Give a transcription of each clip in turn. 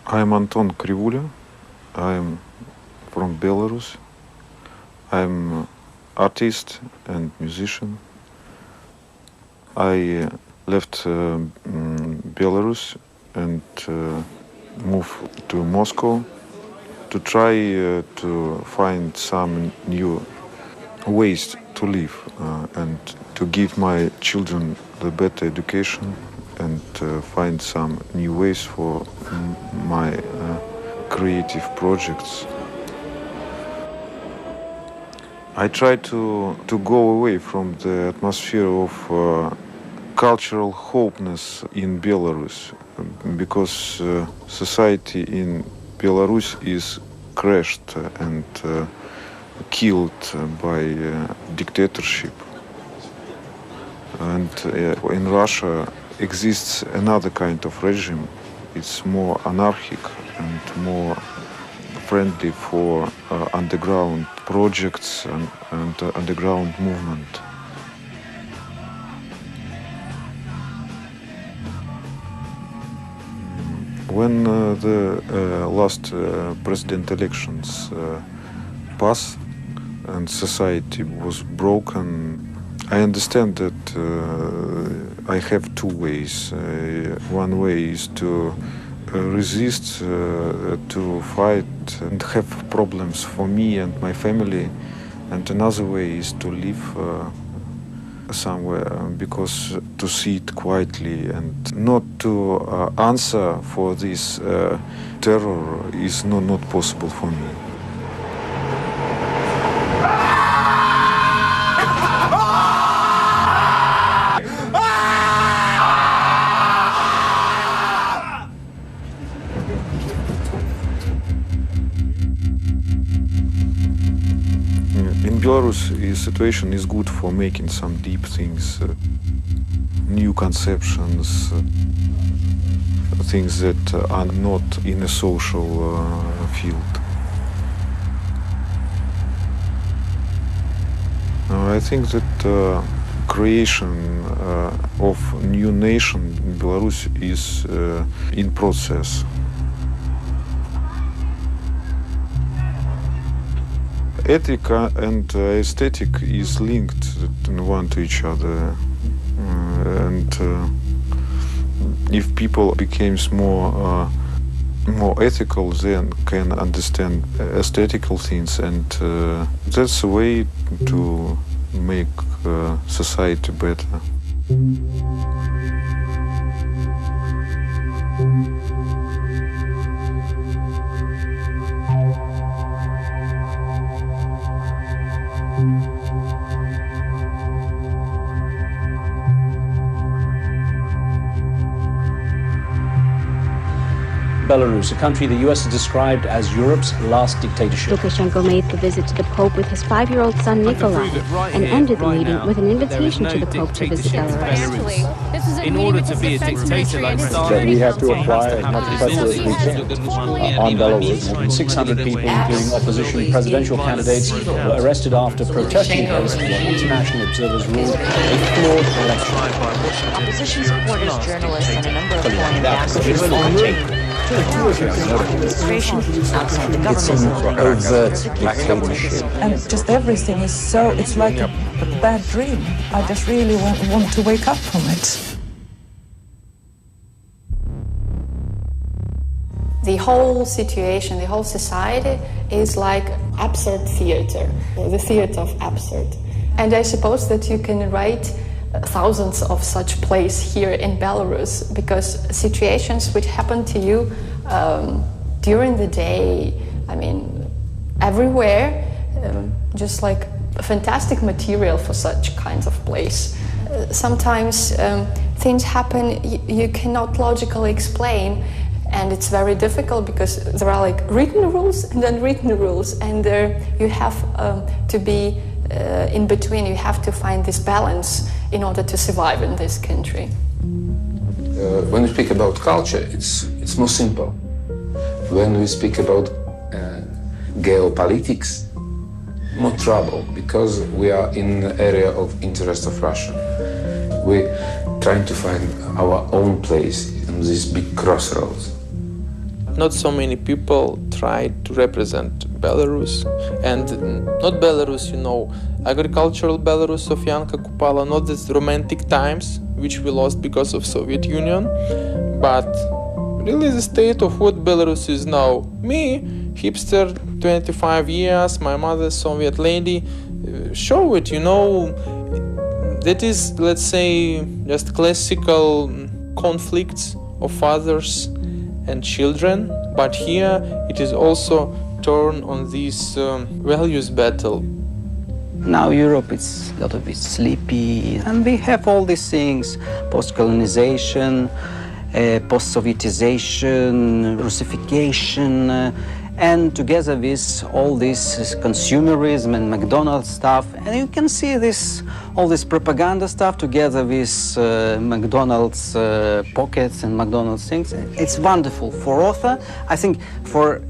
I'm Anton Krivulya. I'm from Belarus. I'm artist and musician. I left Belarus and moved to Moscow to try to find some new ways to live and to give my children the better education and find some new ways for my creative projects. I try to go away from the atmosphere of cultural hopeness in Belarus because society in Belarus is crushed and killed by dictatorship. And in Russia exists another kind of regime. It's more anarchic and more friendly for underground projects and underground movement. When the last president elections passed and society was broken, I understand that I have two ways. One way is to resist, to fight and have problems for me and my family, and another way is to live somewhere because to sit quietly and not to answer for this terror is not possible for me. In Belarus, the situation is good for making some deep things, new conceptions, things that are not in a social field. I think that creation of new nation in Belarus is in process. Ethic and aesthetic is linked one to each other, and if people becomes more ethical, then can understand aesthetical things, and that's a way to make society better. Belarus, a country the US has described as Europe's last dictatorship. Lukashenko made the visit to the Pope with his 5-year-old son Nikolai and ended the meeting with an invitation to the Pope to visit Belarus. In order to be a dictator like Stalin, that we have to apply as much pressure as we can on Belarus. 600 people, including opposition presidential candidates, were arrested after protesting against what international observers ruled a flawed election. Opposition supporters, journalists, and a number of foreign ambassadors to demonstration outside the government. Overt dictatorship. And just everything is so, it's like a bad dream. I just really want to wake up from it. The whole situation, the whole society is like absurd theater, the theater of absurd. And I suppose that you can write thousands of such plays here in Belarus, because situations which happen to you during the day, I mean, everywhere, just like fantastic material for such kinds of plays. Sometimes things happen you cannot logically explain, and it's very difficult because there are like written rules and unwritten rules, and you have to be in between. You have to find this balance in order to survive in this country. When we speak about culture, it's more simple. When we speak about geopolitics, more trouble, because we are in the area of interest of Russia. We're trying to find our own place in these big crossroads. not so many people tried to represent Belarus, and not Belarus, agricultural Belarus of Yanka Kupala, not this romantic times which we lost because of Soviet Union, but really the state of what Belarus is now. Me, hipster, 25 years, my mother, Soviet lady, show it, that is, let's say, just classical conflicts of fathers and children, but here it is also turned on this values battle. Now Europe is a little bit sleepy, and we have all these things, post-colonization, post-Sovietization, Russification, and together with all this consumerism and McDonald's stuff, and you can see all this propaganda stuff together with McDonald's pockets and McDonald's things. It's wonderful for author. I think for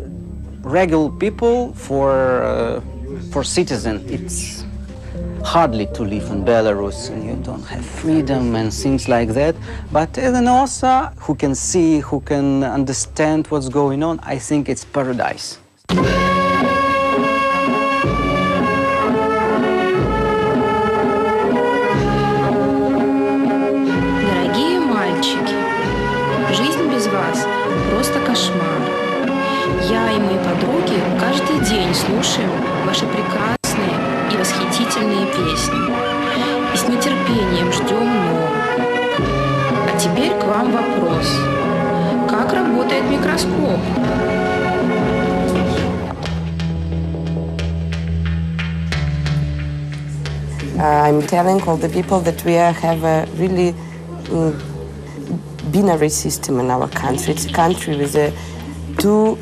regular people, for citizen, it's hardly to live in Belarus, and you don't have freedom and things like that. But as an author who can see, who can understand what's going on, I think it's paradise. Дорогие мальчики, жизнь без вас просто кошмар. Я и мои подруги каждый день слушаем ваши прекрасные и восхитительные песни. И с нетерпением ждем новых. А теперь к вам вопрос. Как работает микроскоп? I'm telling all the people that we have a really binary system in our country. It's a country with two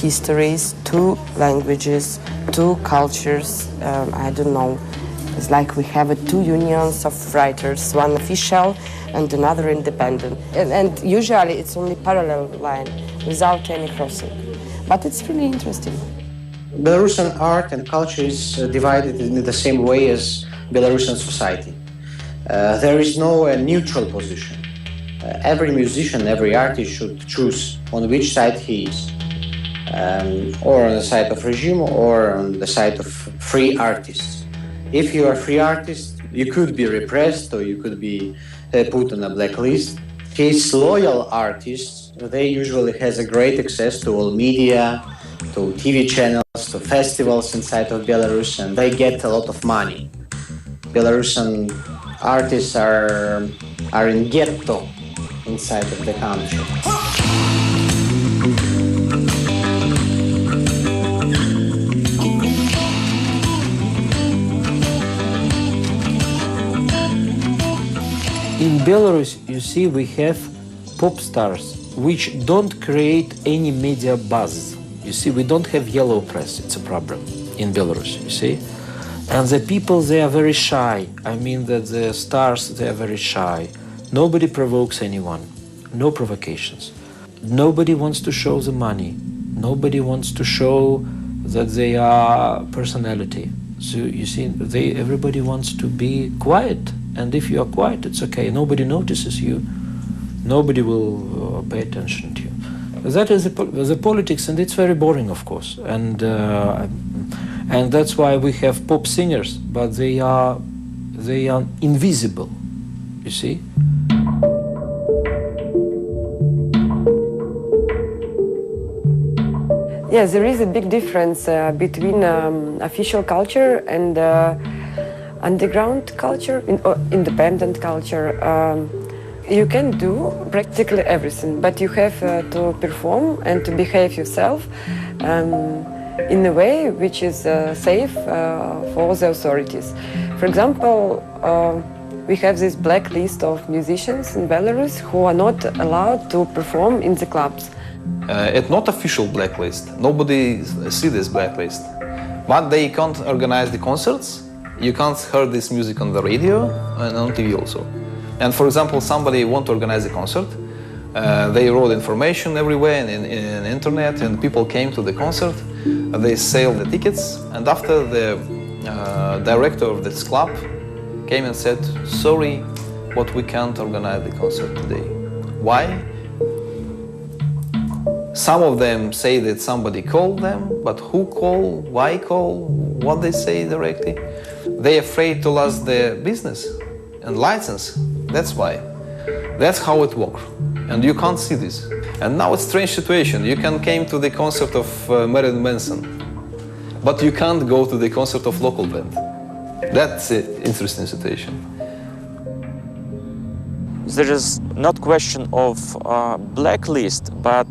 histories, two languages, two cultures. I don't know. It's like we have two unions of writers, one official and another independent. And usually it's only parallel line without any crossing. But it's really interesting. Belarusian art and culture is divided in the same way as Belarusian society. There is no neutral position. Every musician, every artist should choose on which side he is. Or on the side of regime or on the side of free artists. If you are a free artist, you could be repressed or you could be put on a blacklist. Case loyal artists, they usually has a great access to all media, to TV channels, to festivals inside of Belarus, and they get a lot of money. Belarusian artists are in ghetto inside of the country. In Belarus, you see, we have pop stars which don't create any media buzz. You see, we don't have yellow press. It's a problem in Belarus, you see. And the people, they are very shy. I mean that the stars, they are very shy. Nobody provokes anyone. No provocations. Nobody wants to show the money. Nobody wants to show that they are personality. So you see, everybody wants to be quiet. And if you are quiet, it's okay. Nobody notices you. Nobody will pay attention to you. That is the politics, and it's very boring, of course. And that's why we have pop singers, but they are invisible. You see. Yes, there is a big difference between official culture and underground culture, independent culture. You can do practically everything, but you have to perform and to behave yourself in a way which is safe for the authorities. For example, we have this blacklist of musicians in Belarus who are not allowed to perform in the clubs. It's not official blacklist. Nobody see this blacklist. But they can't organize the concerts. You can't hear this music on the radio and on TV also. And for example, somebody want to organize a concert. They wrote information everywhere in internet, and people came to the concert. They sold the tickets, and after the director of this club came and said, "Sorry, but we can't organize the concert today." Why? Some of them say that somebody called them, but who called, why call, what they say directly. They're afraid to lose their business and license. That's why. That's how it works. And you can't see this. And now it's a strange situation. You can came to the concert of Marilyn Manson, but you can't go to the concert of local band. That's an interesting situation. There is not question of blacklist, but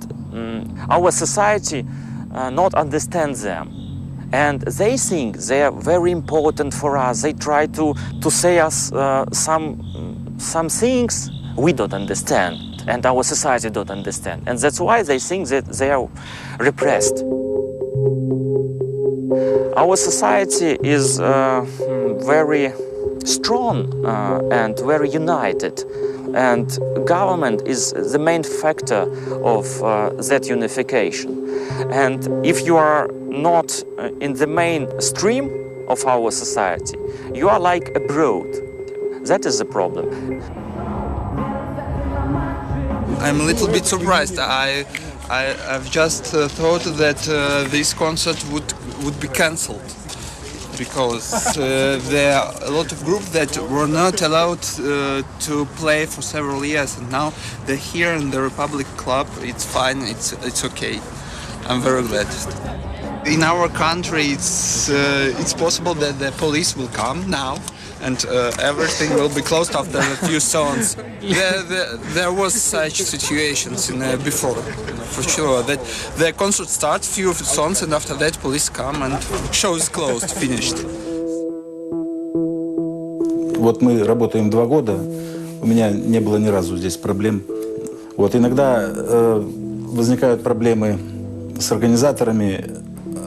our society not understands them. And they think they are very important for us. They try to say us some things we don't understand, and our society don't understand. And that's why they think that they are repressed. Our society is very strong and very united. And government is the main factor of that unification. And if you are not in the mainstream of our society, you are like abroad. That is the problem. I'm a little bit surprised. I've just thought that this concert would be cancelled, because there are a lot of groups that were not allowed to play for several years, and now they're here in the Republic Club. It's fine, it's okay. I'm very glad. In our country, it's possible that the police will come now, and everything will be closed after a few songs. There was such situations before, for sure, that the concert starts, few songs, and after that police come and show is closed, finished. Вот мы работаем 2 года, у меня не было ни разу здесь проблем. Вот иногда возникают проблемы с организаторами,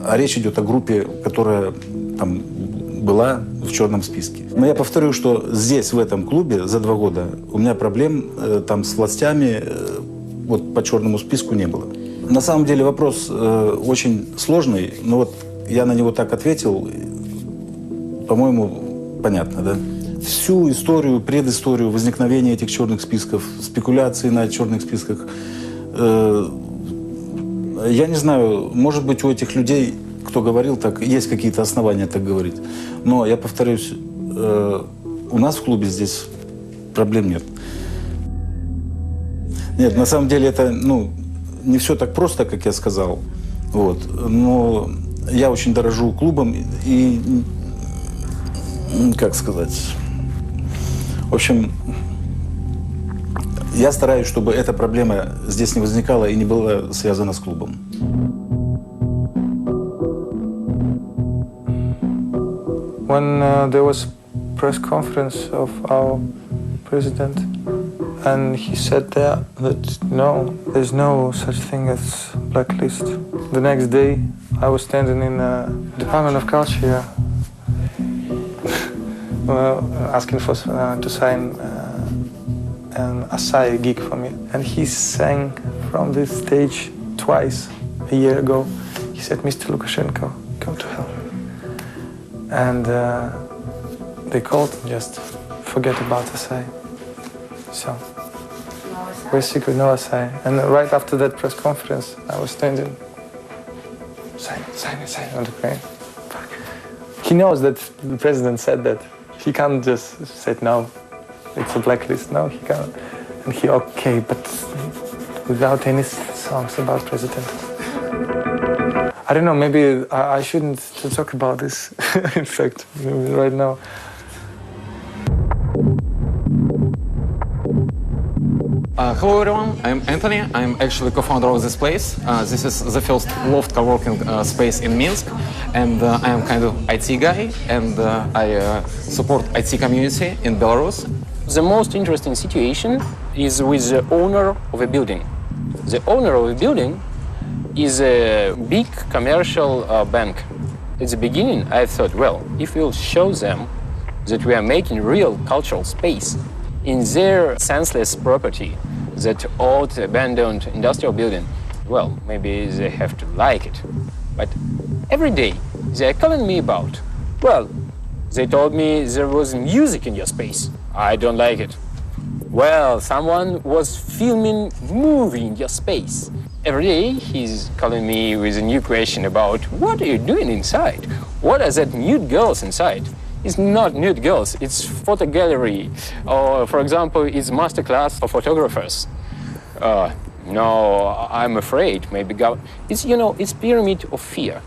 а речь идет о группе, которая там была в черном списке. Но я повторю, что здесь, в этом клубе, за 2 года у меня проблем там с властями вот по черному списку не было. На самом деле вопрос очень сложный, но вот я на него так ответил, по-моему, понятно, да? Всю историю, предысторию возникновения этих черных списков, спекуляции на черных списках, я не знаю, может быть, у этих людей, кто говорил так, есть какие-то основания так говорить. Но, я повторюсь, у нас в клубе здесь проблем нет. Нет, на самом деле это, не все так просто, как я сказал. Вот. Но я очень дорожу клубом и, как сказать, в общем, я стараюсь, чтобы эта проблема здесь не возникала и не была связана с клубом. When there was press conference of our president, and he said there that no, there's no such thing as blacklist. The next day, I was standing in the Department of Culture, asking for to sign an Asai gig for me, and he sang from this stage twice a year ago. He said, "Mr. Lukashenko, go to hell." And they called, just forget about Asai. So, we're secret, no Asai. And right after that press conference, I was standing, sign on the crane. He knows that the president said that. He can't just say no, it's a blacklist. No, he can't. And he, okay, but without any songs about president. I don't know, maybe I shouldn't talk about this, in fact, maybe right now. Hello everyone, I'm Anthony. I'm actually co-founder of this place. This is the first loft co-working space in Minsk, and I am kind of IT guy, and I support IT community in Belarus. The most interesting situation is with the owner of a building. The owner of a building is a big commercial bank. At the beginning, I thought, well, if we'll show them that we are making real cultural space in their senseless property, that old abandoned industrial building, well, maybe they have to like it. But every day, they are calling me about, well, they told me there was music in your space. I don't like it. Well, someone was filming movie in your space. every day he's calling me with a new question about what are you doing inside? What are that nude girls inside? It's not nude girls, it's photo gallery. Or, for example, it's masterclass for photographers. No, I'm afraid, maybe it's, you know, it's pyramid of fear.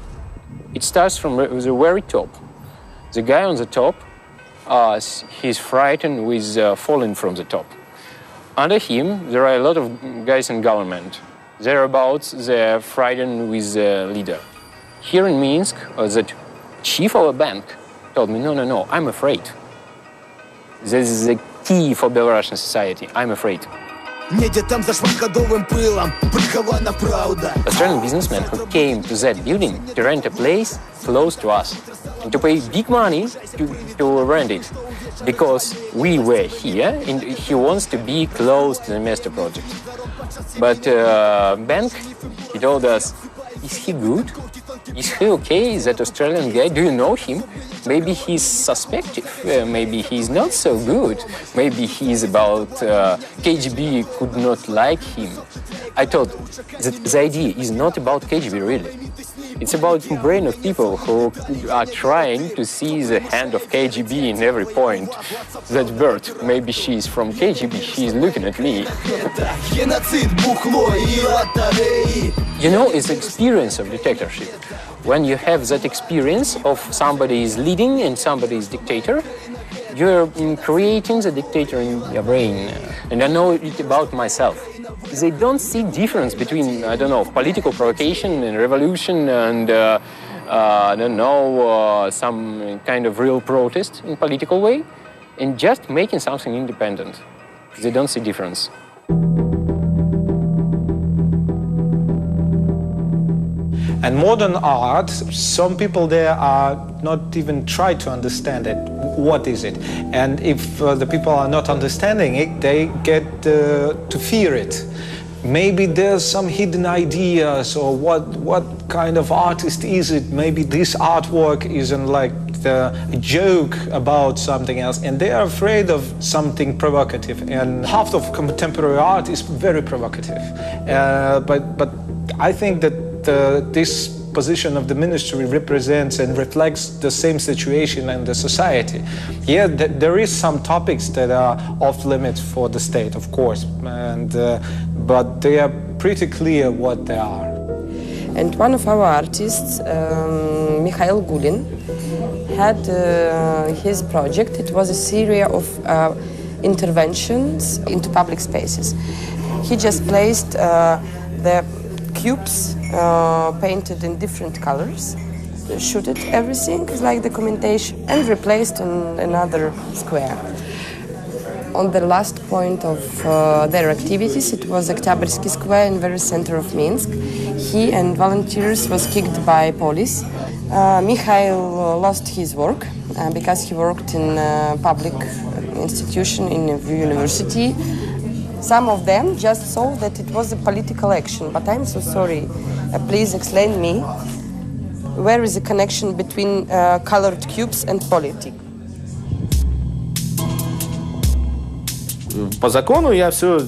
It starts from the very top. The guy on the top, he's frightened with falling from the top. Under him, there are a lot of guys in government. Thereabouts, they're frightened with the leader. Here in Minsk, the chief of a bank told me, no, I'm afraid. This is the key for Belarusian society. I'm afraid. Australian businessmen who came to that building to rent a place close to us and to pay big money to rent it because we were here and he wants to be close to the master project. But bank, he told us, is he good? Is he okay? Is that Australian guy? Do you know him? Maybe he's suspective. Maybe he's not so good. Maybe he's about KGB could not like him. I thought that the idea is not about KGB really. It's about the brain of people who are trying to see the hand of KGB in every point. That bird, maybe she's from KGB, she's looking at me. You know, it's the experience of dictatorship. When you have that experience of somebody is leading and somebody is dictator, you're creating the dictator in your brain. And I know it about myself. They don't see difference between, I don't know, political provocation and revolution and, I don't know, some kind of real protest in political way, and just making something independent. They don't see difference. And modern art, some people there are not even try to understand it. What is it? And if the people are not understanding it, they get to fear it. Maybe there's some hidden ideas, or what kind of artist is it? Maybe this artwork isn't like a joke about something else, and they are afraid of something provocative. And half of contemporary art is very provocative. But I think that this position of the ministry represents and reflects the same situation in the society. Yeah, there is some topics that are off limits for the state, of course, and but they are pretty clear what they are. And one of our artists, Mikhail Gulin, had his project. It was a series of interventions into public spaces. He just placed the cubes painted in different colors, shooted everything like documentation, and replaced on another square. On the last point of their activities, it was Oktyabrski Square in the very center of Minsk. He and volunteers was kicked by police. Mikhail lost his work because he worked in a public institution in a university. Some of them just saw that it was a political action, but I'm so sorry. Please explain me, where is the connection between colored cubes and politics? По закону я все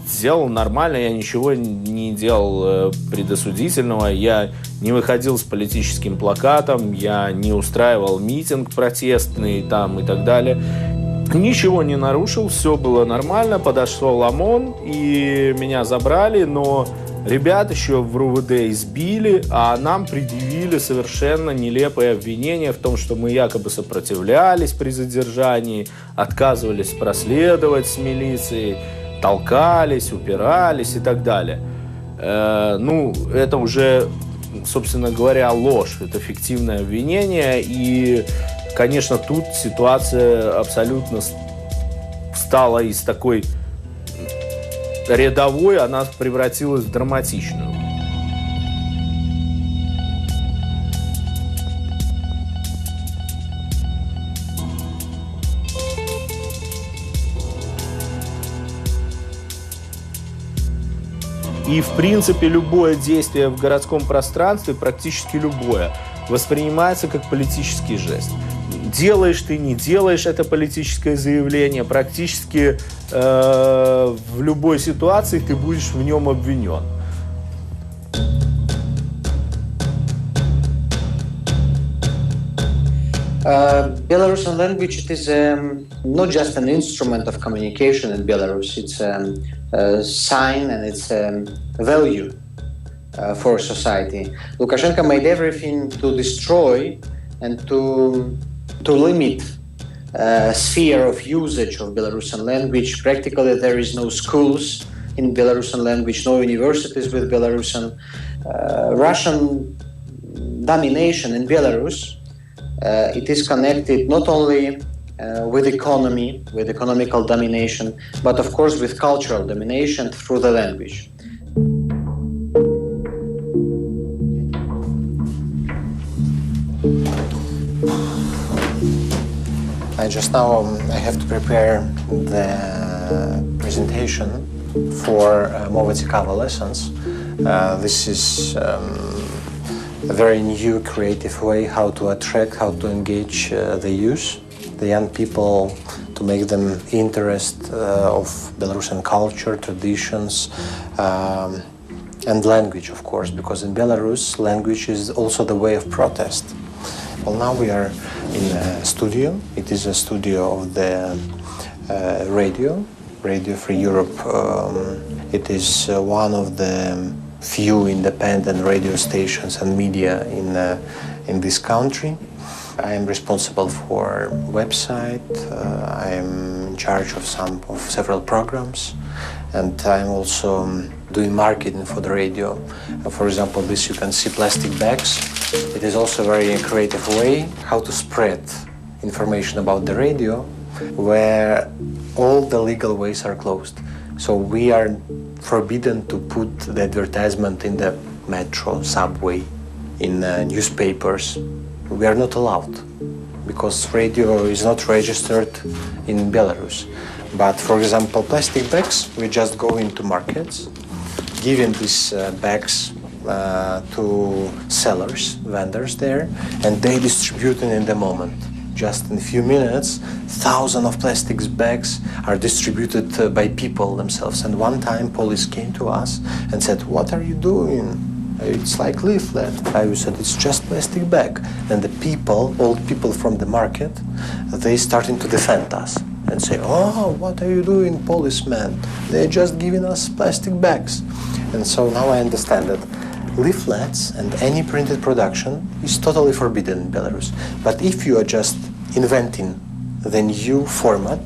сделал нормально, я ничего не делал предосудительного, я не выходил с политическим плакатом, я не устраивал митинг протестный там и так далее. Ничего не нарушил, все было нормально, подошел ОМОН и меня забрали, но ребят еще в РУВД избили, а нам предъявили совершенно нелепые обвинения в том, что мы якобы сопротивлялись при задержании, отказывались проследовать с милицией, толкались, упирались и так далее. Ну, это уже, собственно говоря, ложь, это фиктивное обвинение, и, конечно, тут ситуация абсолютно стала из такой рядовой, она превратилась в драматичную. И, в принципе, любое действие в городском пространстве, практически любое, воспринимается как политический жест. Делаешь ты, не делаешь это политическое заявление, практически в любой ситуации ты будешь в нем обвинен. Belarusian language, it is not just an instrument of communication in Belarus, it's a sign and it's a value for society. Lukashenko made everything to destroy and to limit sphere of usage of Belarusian language. Practically there is no schools in Belarusian language, no universities with Belarusian. Russian domination in Belarus, it is connected not only with economy, with economical domination, but of course with cultural domination through the language. I have to prepare the presentation for Mowa Cikava lessons. This is a very new, creative way how to attract, how to engage the youth, the young people, to make them interest of Belarusian culture, traditions, and language, of course, because in Belarus, language is also the way of protest. Well, now we are in a studio. It is a studio of the Radio Free Europe. It is one of the few independent radio stations and media in this country. I am responsible for website. I am in charge of several programs, and I'm also doing marketing for the radio. For example, this you can see plastic bags. It is also a very creative way how to spread information about the radio where all the legal ways are closed. So we are forbidden to put the advertisement in the metro, subway, in newspapers. We are not allowed because radio is not registered in Belarus. But for example, plastic bags, we just go into markets, giving these bags to sellers, vendors there, and they distribute it in the moment. Just in a few minutes, thousands of plastic bags are distributed by people themselves. And one time, police came to us and said, "What are you doing? It's like leaflet." I said, "It's just plastic bag." And the people, old people from the market, they started to defend us and say, "Oh, what are you doing, policemen? They're just giving us plastic bags." And so now I understand that leaflets and any printed production is totally forbidden in Belarus. But if you are just inventing the new format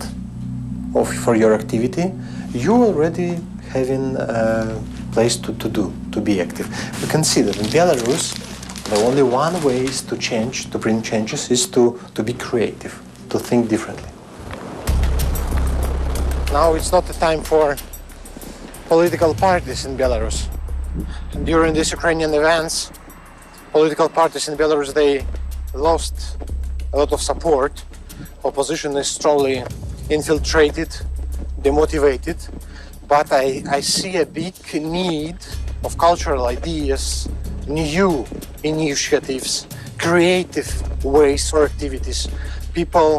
for your activity, you already having a place to be active. We can see that in Belarus, the only one way is to change, to bring changes, is to be creative, to think differently. Now it's not the time for political parties in Belarus. And during these Ukrainian events, political parties in Belarus, they lost a lot of support. Opposition is strongly infiltrated, demotivated. But I see a big need of cultural ideas, new initiatives, creative ways or activities. People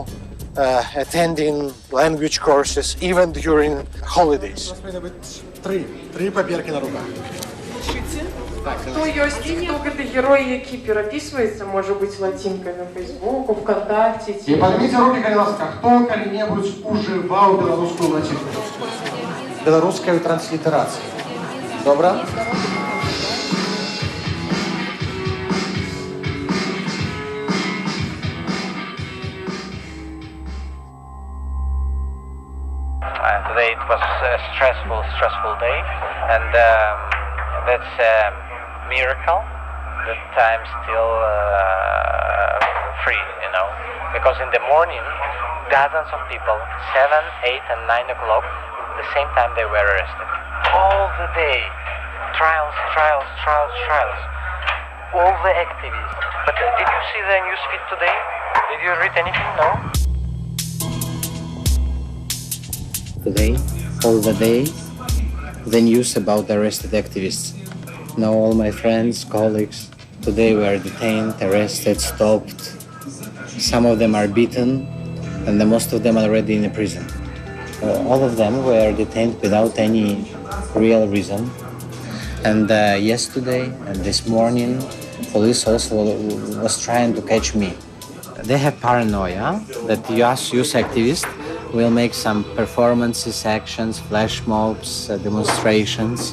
attending language courses, even during holidays. Три папірки на руках. Хто є хто герої, які переписуються, може бути латинкою на Фейсбуку, ВКонтакте. И поднимите руки, пожалуйста, кто когда-нибудь уживал белорусскую латинку? Белорусскую транслитерацию. Добро? Today it was a stressful day, and that's a miracle that I'm still free, you know, because in the morning dozens of people, 7, 8 and 9 o'clock, the same time they were arrested. All the day, trials, all the activists. But did you see the news feed today? Did you read anything? No? Today, all the day, the news about arrested activists. Now all my friends, colleagues, today were detained, arrested, stopped. Some of them are beaten, and most of them are already in a prison. All of them were detained without any real reason. And yesterday and this morning, police also was trying to catch me. They have paranoia that youth activists will make some performances, actions, flash mobs, demonstrations,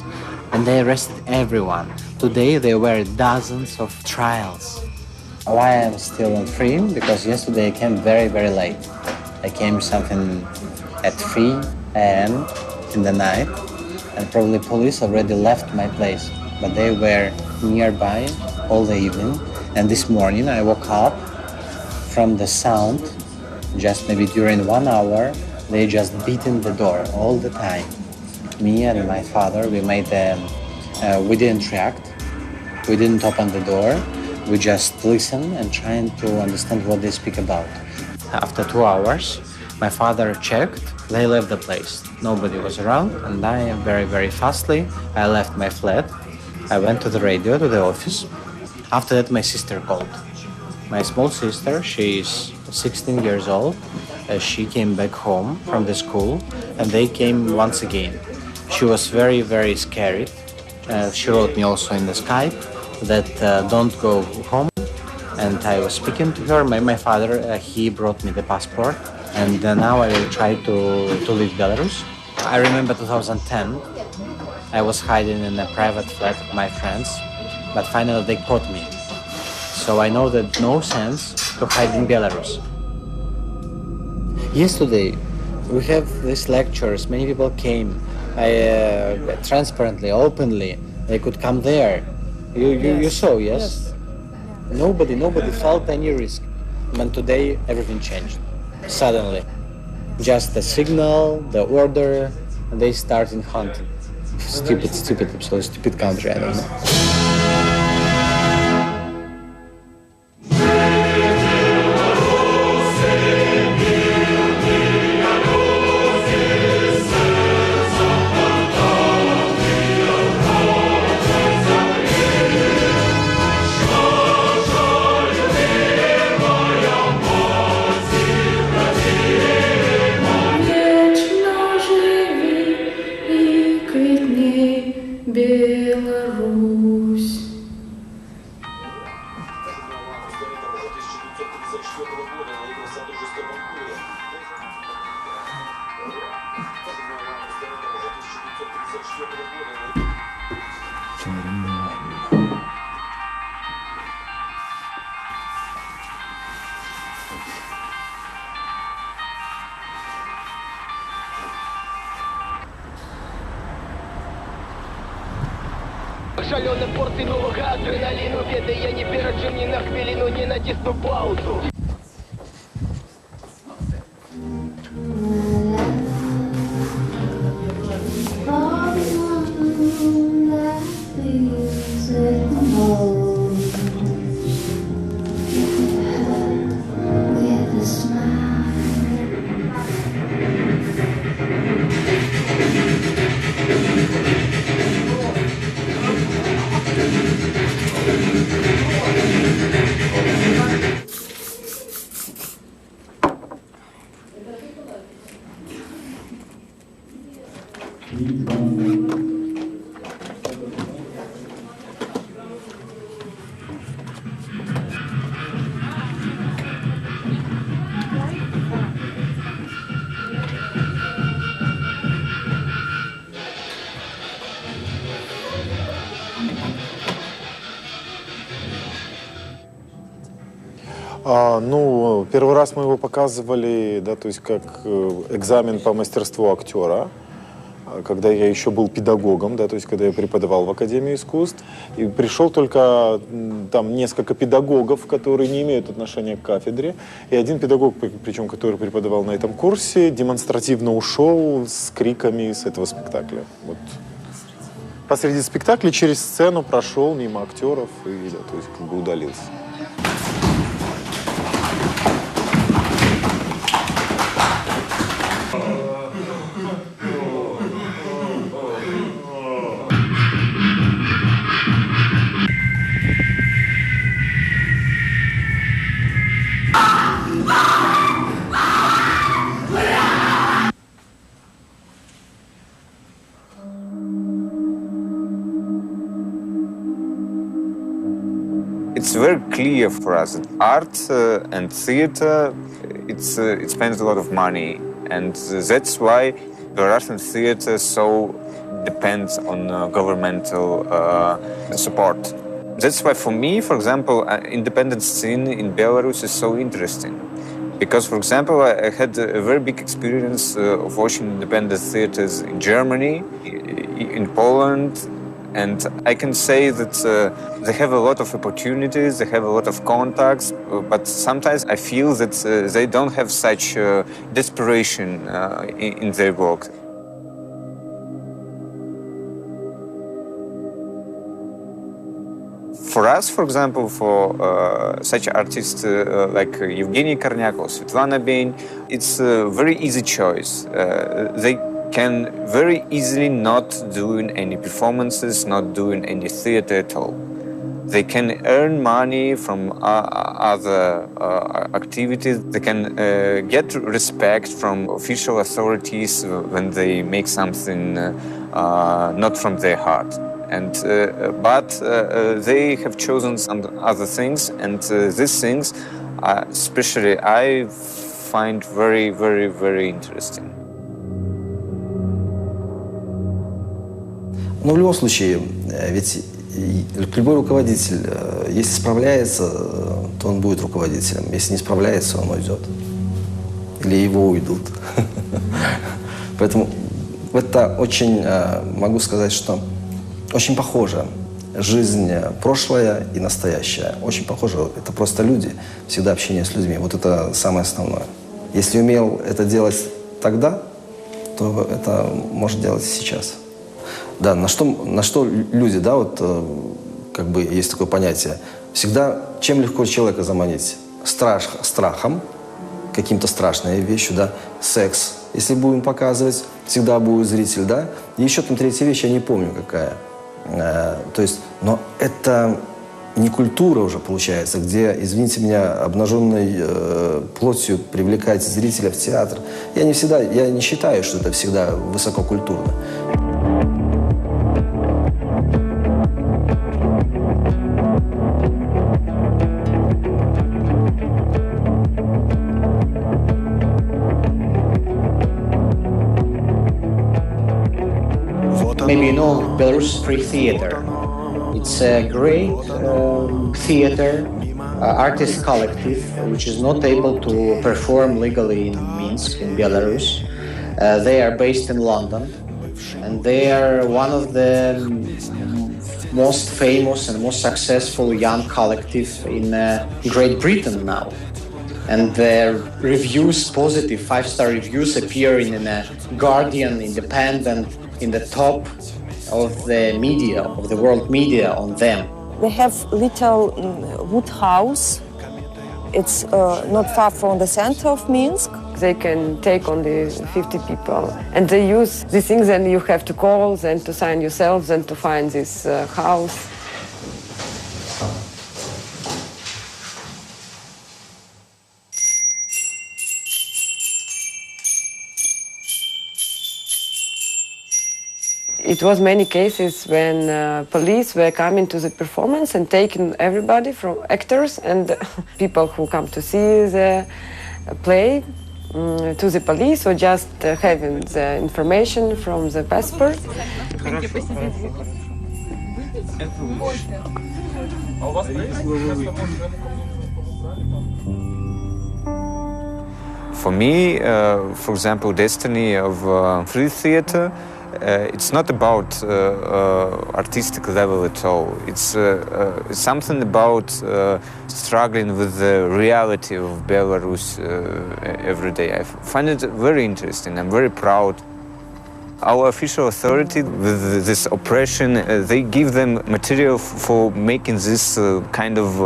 and they arrested everyone. Today there were dozens of trials. Why I'm still not free? Because yesterday I came very, very late. I came something at 3 a.m. in the night, and probably police already left my place, but they were nearby all the evening. And this morning I woke up from the sound. Just maybe during 1 hour, they just beaten the door all the time. Me and my father, we didn't react. We didn't open the door. We just listen and trying to understand what they speak about. After 2 hours, my father checked. They left the place. Nobody was around, and I very, very fastly, I left my flat. I went to the radio, to the office. After that, my sister called. My small sister, she is 16 years old. She came back home from the school, and they came once again. She was very, very scared. She wrote me also in the Skype that don't go home. And I was speaking to her. My father, he brought me the passport, and now I will try to leave Belarus. I remember 2010. I was hiding in a private flat with my friends, but finally they caught me. So I know that no sense to hide in Belarus. Yesterday, we have these lectures. Many people came. Transparently, openly, they could come there. You saw, yes? Nobody felt any risk. And today, everything changed. Suddenly. Just the signal, the order, and they started hunting. Stupid, absolutely stupid country, I don't know. Шаленой порции нового адреналину, беды я не переджу ни на хвилину, не натисну паузу. Ну, первый раз мы его показывали, да, то есть как экзамен по мастерству актера, когда я еще был педагогом, да, то есть когда я преподавал в Академии искусств, и пришел только там несколько педагогов, которые не имеют отношения к кафедре, и один педагог, причем который преподавал на этом курсе, демонстративно ушел с криками с этого спектакля. Вот. Посреди спектакля через сцену прошел мимо актеров и, да, то есть как бы удалился. It's it's very clear for us that art and theater, it spends a lot of money, and that's why the Russian theater so depends on governmental support. That's why for me, for example, independent scene in Belarus is so interesting. Because, for example, I had a very big experience of watching independent theaters in Germany, in Poland, and I can say that they have a lot of opportunities, they have a lot of contacts, but sometimes I feel that they don't have such desperation in their work. For us, for example, for such artists like Evgeny Kornyakov, Svetlana Bein, it's a very easy choice. They can very easily not doing any performances, not doing any theater at all. They can earn money from other activities. They can get respect from official authorities when they make something not from their heart. And but they have chosen some other things, and these things, especially, I find very, very, very interesting. Но в любом случае, ведь любой руководитель, если справляется, то он будет руководителем. Если не справляется, он уйдет. Или его уйдут. Поэтому это очень, могу сказать, что очень похоже. Жизнь прошлое и настоящее. Очень похоже. Это просто люди. Всегда общение с людьми. Вот это самое основное. Если умел это делать тогда, то это может делать и сейчас. Да, на что люди, да, вот как бы есть такое понятие. Всегда, чем легко человека заманить? Страхом, каким-то страшной вещью, да, секс. Если будем показывать, всегда будет зритель, да. И еще там третья вещь, я не помню какая. То есть, но это не культура уже получается, где, извините меня, обнаженной плотью привлекать зрителя в театр. Я не считаю, что это всегда высококультурно. Maybe you know Belarus Free Theater. It's a great theater, artist collective, which is not able to perform legally in Minsk, in Belarus. They are based in London, and they are one of the most famous and most successful young collective in Great Britain now. And their reviews, positive 5-star reviews, appear in a Guardian, Independent, in the top of the media, of the world media on them. They have little wood house. It's not far from the center of Minsk. They can take only 50 people. And they use these things, and you have to call and to sign yourselves and to find this house. It was many cases when police were coming to the performance and taking everybody from actors and people who come to see the play to the police, or just having the information from the passport. For me, for example, destiny of free theater, it's not about artistic level at all. It's something about struggling with the reality of Belarus every day. I find it very interesting. I'm very proud. Our official authority, with this oppression, they give them material for making this kind of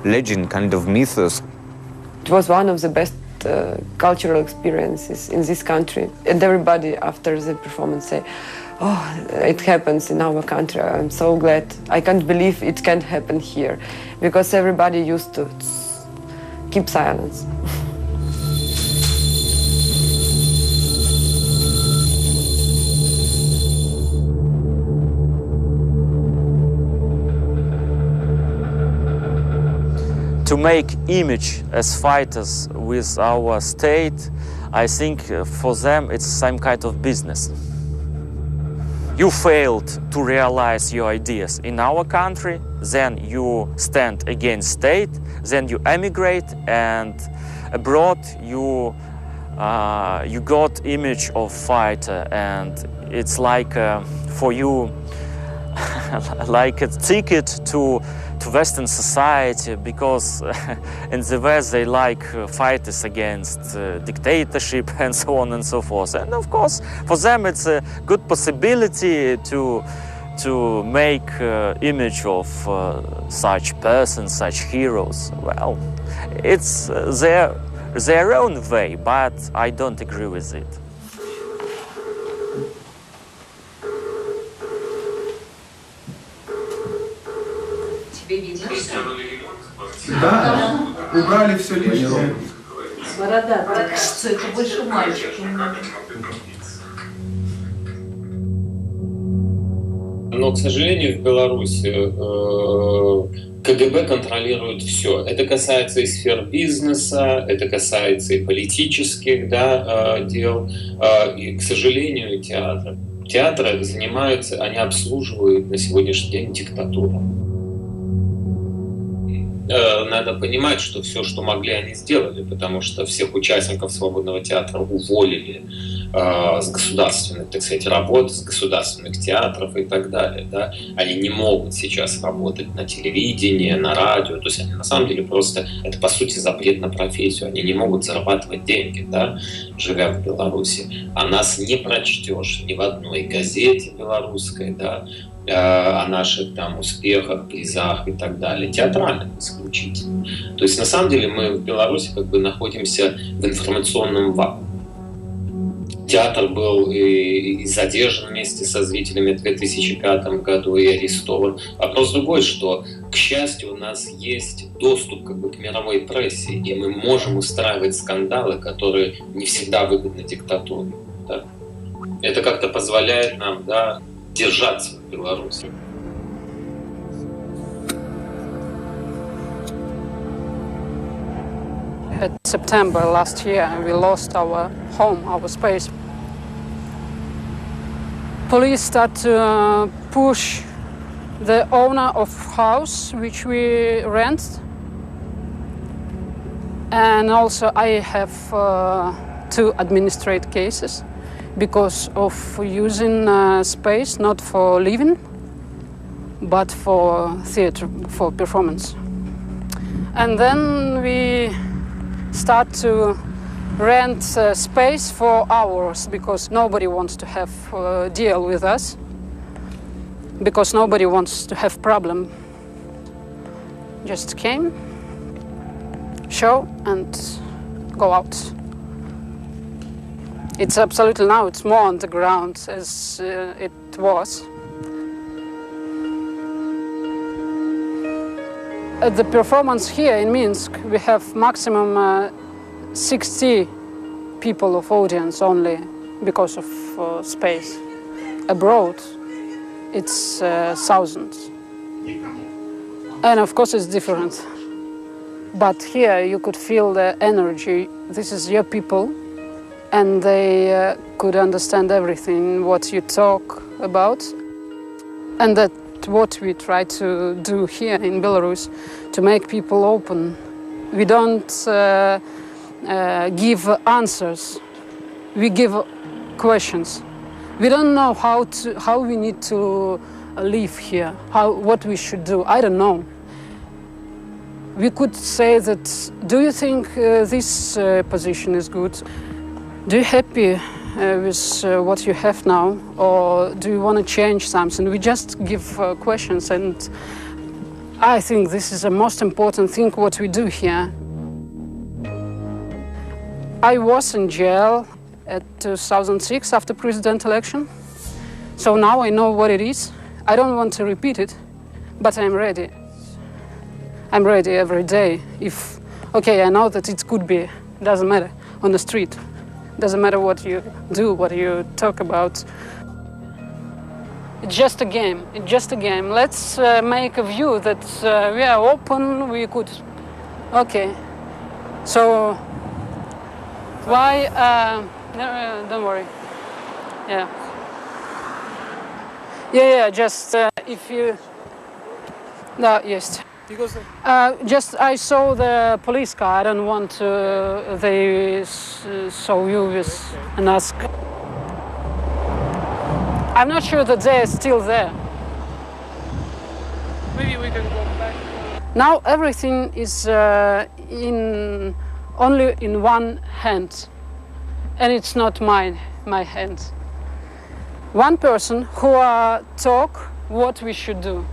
legend, kind of mythos. It was one of the best cultural experiences in this country, and everybody after the performance say, "Oh, it happens in our country. I'm so glad. I can't believe it can't happen here," because everybody used to keep silence. to make image as fighters with our state, I think for them it's some kind of business. You failed to realize your ideas in our country, then you stand against state, then you emigrate, and abroad you got image of fighter, and it's like for you like a ticket to Western society, because in the West they like fighters against dictatorship and so on and so forth. And of course, for them it's a good possibility to make image of such persons, such heroes. Well, it's their own way, but I don't agree with it. Да, убрали все лишнее. Бородатый, кажется, это больше мальчик. Но, к сожалению, в Беларуси КГБ контролирует все. Это касается и сфер бизнеса, это касается и политических дел, и, к сожалению, театра. Театры занимаются, они обслуживают на сегодняшний день диктатуру. Надо понимать, что все, что могли, они сделали, потому что всех участников свободного театра уволили с государственных, так сказать, работ, с государственных театров и так далее. Да? Они не могут сейчас работать на телевидении, на радио. То есть они на самом деле просто, это по сути запрет на профессию. Они не могут зарабатывать деньги, да, живя в Беларуси. А нас не прочтешь ни в одной газете белорусской, да, о наших там успехах, призах и так далее, театральных исключительно. То есть на самом деле мы в Беларуси как бы находимся в информационном вакууме. Театр был и задержан вместе со зрителями в 2005 году и арестован. Вопрос другой, что, к счастью, у нас есть доступ как бы к мировой прессе, и мы можем устраивать скандалы, которые не всегда выгодны диктатуре. Да? Это как-то позволяет нам, да, держаться в Беларуси. In September last year, we lost our home, our space. Police start to push the owner of house which we rent, and also I have to administrate cases because of using space not for living, but for theater, for performance. And then we start to rent space for hours because nobody wants to have deal with us, because nobody wants to have problem. Just came, show and go out. It's absolutely now, it's more on the ground as it was. At the performance here in Minsk, we have maximum 60 people of audience only because of space. Abroad, it's thousands. And of course it's different. But here you could feel the energy. This is your people, and they could understand everything, what you talk about. And that's what we try to do here in Belarus, to make people open. We don't give answers, we give questions. We don't know how we need to live here, what we should do, I don't know. We could say that, do you think this position is good? Do you happy with what you have now, or do you want to change something? We just give questions, and I think this is the most important thing what we do here. I was in jail at 2006 after presidential election, so now I know what it is. I don't want to repeat it, but I'm ready. I'm ready every day. If, okay, I know that it could be, doesn't matter, on the street. Doesn't matter what you do, what you talk about. It's just a game, it's just a game. Let's make a view that we are open, we could Okay. So why? No, don't worry. Yeah. Yeah. Just if you. No. Yes. Because just I saw the police car. I don't want they saw you with and ask. I'm not sure that they're still there. maybe we can go back. Now everything is only in one hand, and it's not my hand. One person who talk what we should do.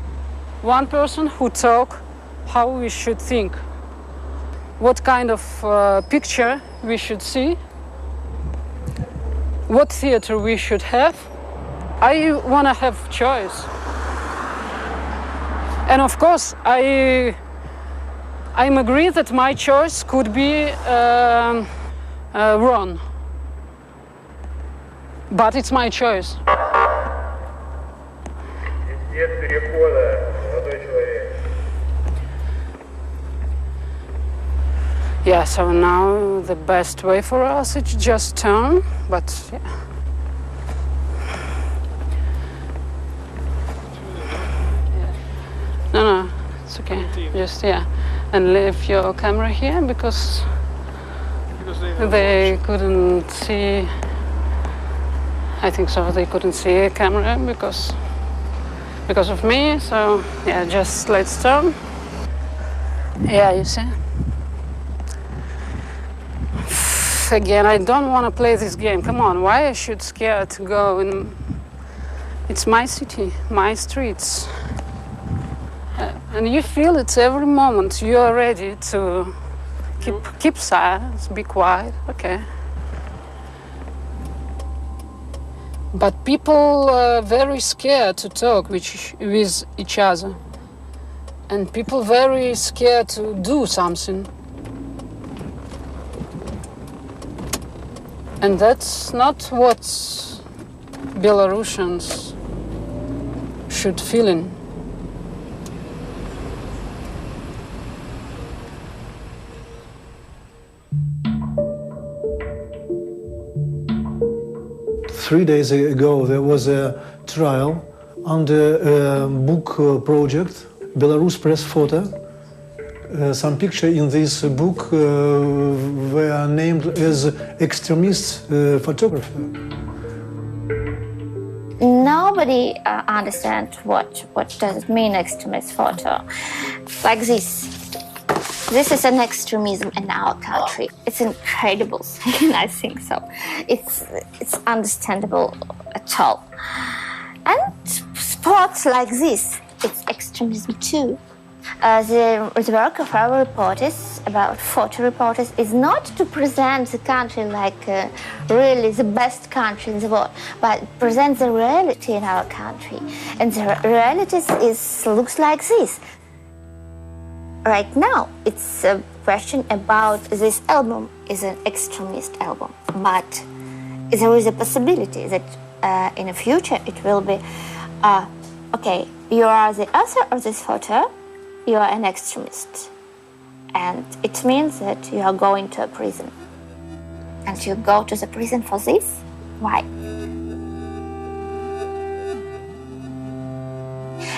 One person who talk how we should think. What kind of picture we should see. What theater we should have. I want to have choice. And of course, I'm agree that my choice could be wrong. But it's my choice. Yeah, so now the best way for us is just turn, but yeah. No, it's okay. Just, yeah. And leave your camera here because they couldn't see. I think so. They couldn't see a camera because of me. So yeah, just let's turn. Yeah, you see. Again, I don't want to play this game. Come on, why I should scare to go in? It's my city, my streets. And you feel it every moment. You are ready to keep silence, be quiet, okay. But people are very scared to talk with each other. And people very scared to do something. And that's not what Belarusians should feel in. Three days ago, there was a trial under a book project, Belarus Press Photo. Some pictures in this book were named as extremist photographer. Nobody understands what does it mean, extremist photo. Like this. This is an extremism in our country. It's incredible thing, I think so. It's understandable at all. And sports like this, it's extremism too. The work of our reporters, about photo reporters, is not to present the country like really the best country in the world, but present the reality in our country. And the reality looks like this. Right now, it's a question about this album is an extremist album, but there is a possibility that in the future it will be, okay, you are the author of this photo, you are an extremist. And it means that you are going to a prison. And you go to the prison for this? Why?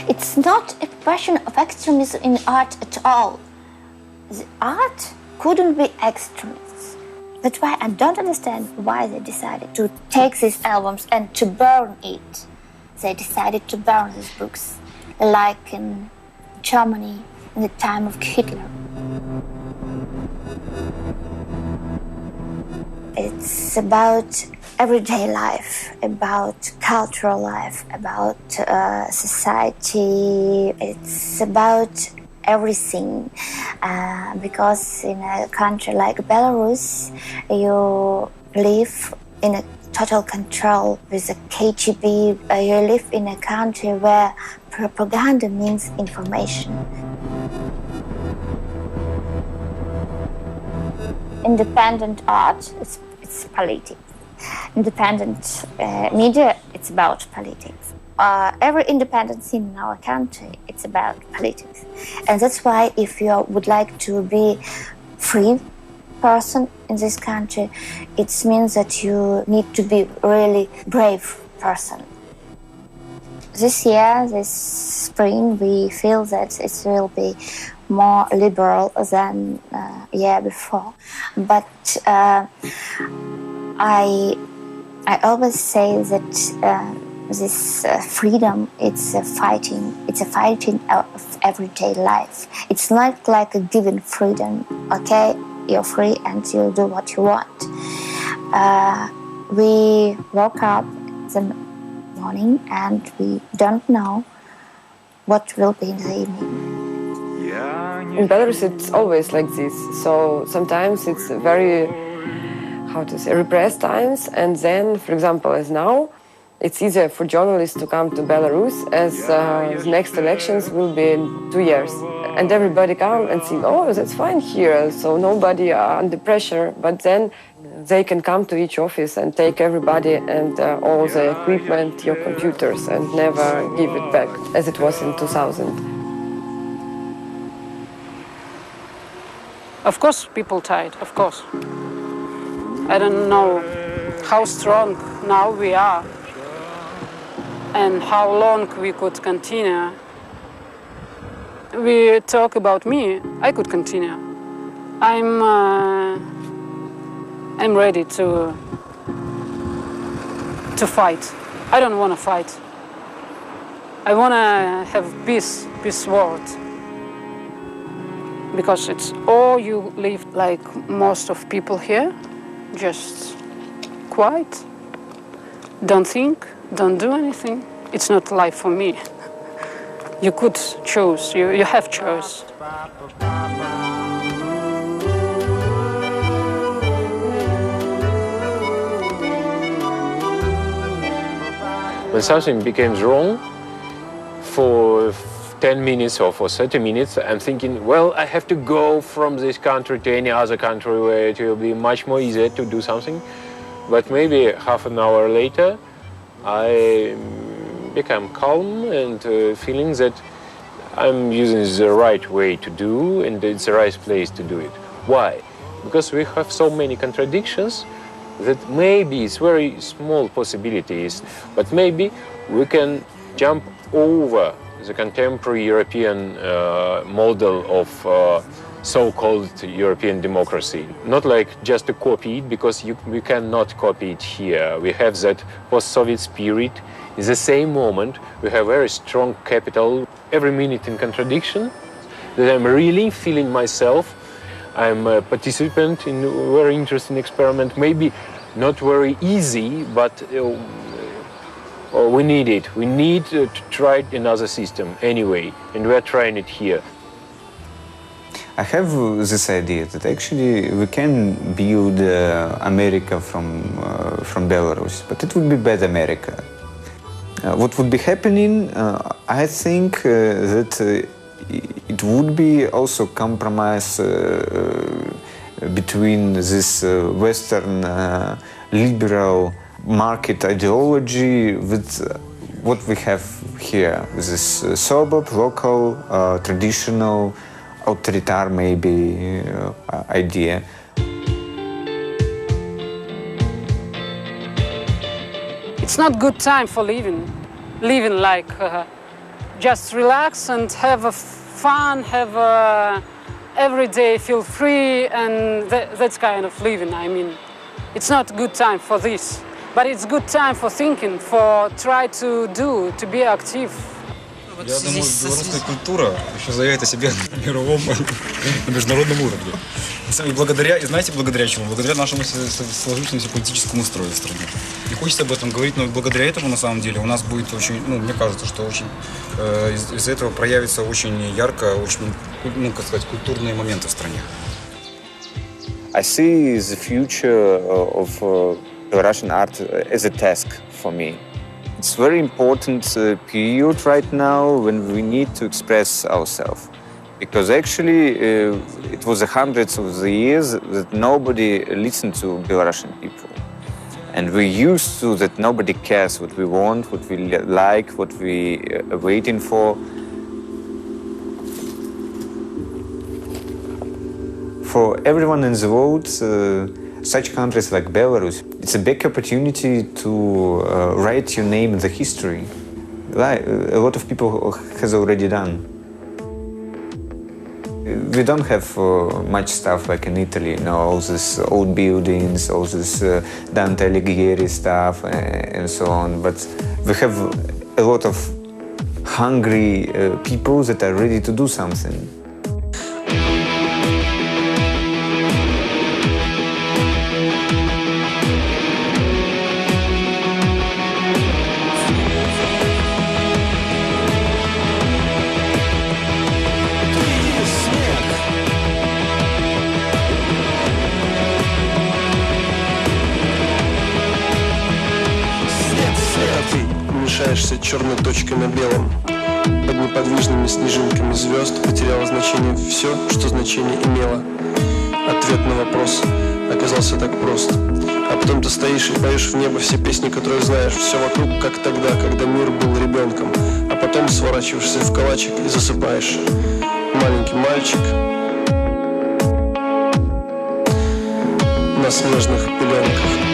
It's not a question of extremism in art at all. The art couldn't be extremist. That's why I don't understand why they decided to take these albums and to burn it. They decided to burn these books, like in Germany in the time of Hitler. It's about everyday life, about cultural life, about society. It's about everything. Because in a country like Belarus, you live in a total control with the KGB. You live in a country where propaganda means information. Independent art, it's politics. Independent media, it's about politics. every independent thing in our country, it's about politics. And that's why if you would like to be free person in this country, it means that you need to be really brave person. This year, this spring, we feel that it will be more liberal than year before. But I always say that this freedom, it's a fighting of everyday life. It's not like a given freedom, okay? You're free and you do what you want. We woke up the morning and we don't know what will be in the evening. In Belarus, it's always like this. So sometimes it's very, how to say, repressed times. And then, for example, as now, it's easier for journalists to come to Belarus as the next elections will be in 2 years. And everybody come and think, oh, that's fine here. So nobody are under pressure. But then they can come to each office and take everybody and all the equipment, your computers, and never give it back as it was in 2000. Of course, people tired, of course. I don't know how strong now we are and how long we could continue. We talk about me, I could continue. I'm ready to fight. I don't want to fight. I want to have peace world. Because it's all you live like most of people here, just quiet, don't think, don't do anything. It's not life for me. You could choose, you have choice. When something becomes wrong, for 10 minutes or for 30 minutes, I'm thinking, well, I have to go from this country to any other country where it will be much more easier to do something. But maybe half an hour later, I become calm and feeling that I'm using the right way to do and it's the right place to do it. Why? Because we have so many contradictions that maybe it's very small possibilities, but maybe we can jump over the contemporary European model of so-called European democracy. Not like just to copy it, because we cannot copy it here. We have that post-Soviet spirit. In the same moment, we have very strong capital, every minute in contradiction, that I'm really feeling myself. I'm a participant in a very interesting experiment, maybe not very easy, but we need it. We need to try another system anyway, and we're trying it here. I have this idea that actually we can build America from Belarus, but it would be bad America. What would be happening, I think that it would be also compromise between this Western liberal market ideology with what we have here, this sober, local, traditional, authoritarian maybe idea. It's not good time for living like just relax and have a fun, have every day feel free, and that's kind of living. I mean, it's not good time for this. But it's good time for thinking, for try to do, to be active. Я думаю, белорусская культура еще заявит о себе на мировом, на международном уровне. И благодаря, и знаете, благодаря чему? Благодаря нашему сложившемуся политическому строю в стране. Не хочется об этом говорить, но благодаря этому, на самом деле, у нас будет очень, мне кажется, что очень из-за этого проявится очень ярко, очень, как сказать, культурные моменты в стране. I see the future of Russian art as a task for me. It's a very important period right now when we need to express ourselves. Because actually it was hundreds of the years that nobody listened to Belarusian people. And we're used to that nobody cares what we want, what we like, what we are waiting for. For everyone in the world, such countries like Belarus, it's a big opportunity to write your name in the history. Like a lot of people has already done. We don't have much stuff like in Italy, you know, all these old buildings, all this Dante Alighieri stuff and so on. But we have a lot of hungry people that are ready to do something. Мешаешься черной точкой на белом. Под неподвижными снежинками звезд потеряло значение все, что значение имело. Ответ на вопрос оказался так прост. А потом ты стоишь и поешь в небо все песни, которые знаешь. Все вокруг, как тогда, когда мир был ребенком. А потом сворачиваешься в калачик и засыпаешь. Маленький мальчик на снежных пеленках.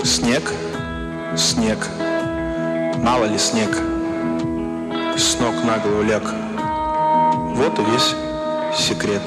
Снег, снег, мало ли снег, и с ног на голову ляг. Вот и весь секрет.